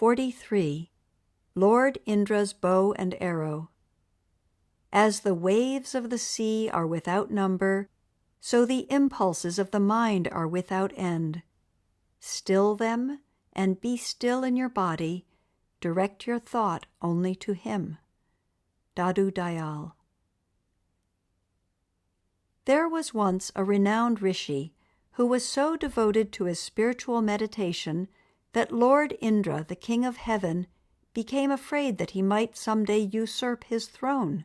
43. Lord Indra's Bow and Arrow. As the waves of the sea are without number, so the impulses of the mind are without end. Still them, and be still in your body. Direct your thought only to Him. Dadu Dayal. There was once a renowned rishi who was so devoted to his spiritual meditation that Lord Indra, the king of heaven, became afraid that he might someday usurp his throne.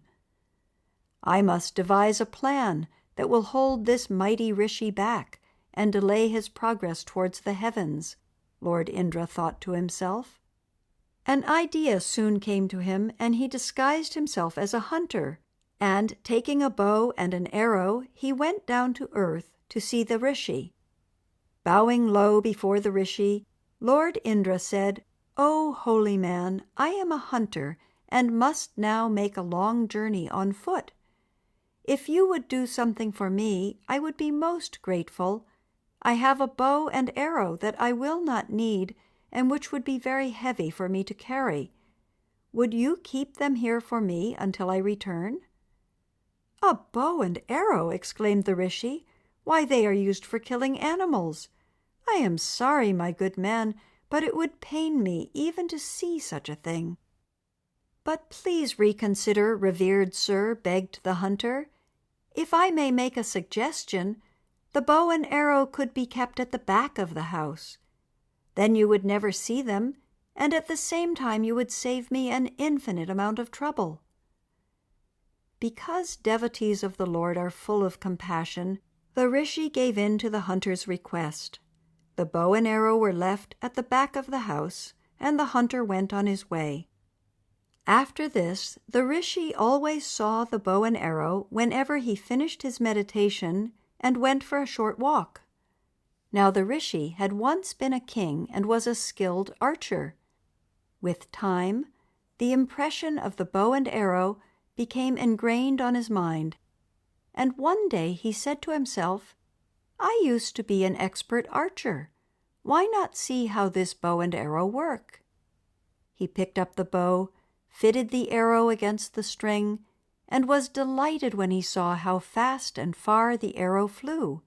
"I must devise a plan that will hold this mighty rishi back and delay his progress towards the heavens," Lord Indra thought to himself. An idea soon came to him, and he disguised himself as a hunter, and, taking a bow and an arrow, he went down to earth to see the rishi. Bowing low before the rishi, Lord Indra said, "O holy man, I am a hunter and must now make a long journey on foot. If you would do something for me, I would be most grateful. I have a bow and arrow that I will not need, and which would be very heavy for me to carry. Would you keep them here for me until I return?" "A bow and arrow!" exclaimed the rishi. "Why, they are used for killing animals. I am sorry, my good man, but it would pain me even to see such a thing." "But please reconsider, revered sir," begged the hunter. "If I may make a suggestion, the bow and arrow could be kept at the back of the house. Then you would never see them, and at the same time you would save me an infinite amount of trouble." Because devotees of the Lord are full of compassion, the rishi gave in to the hunter's request. The bow and arrow were left at the back of the house, and the hunter went on his way. After this, the rishi always saw the bow and arrow whenever he finished his meditation and went for a short walk. Now the rishi had once been a king and was a skilled archer. With time, the impression of the bow and arrow became ingrained on his mind, and one day he said to himself, "I used to be an expert archer. Why not see how this bow and arrow work?" He picked up the bow, fitted the arrow against the string, and was delighted when he saw how fast and far the arrow flew.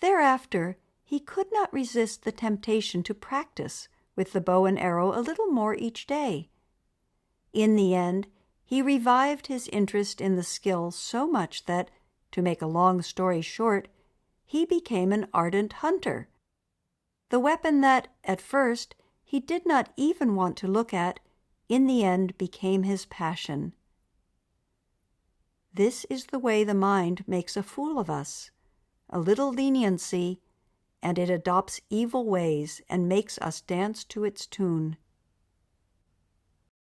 Thereafter, he could not resist the temptation to practice with the bow and arrow a little more each day. In the end, he revived his interest in the skill so much that, to make a long story short, he became an ardent hunter. The weapon that, at first, he did not even want to look at, in the end became his passion. This is the way the mind makes a fool of us. A little leniency, and it adopts evil ways and makes us dance to its tune.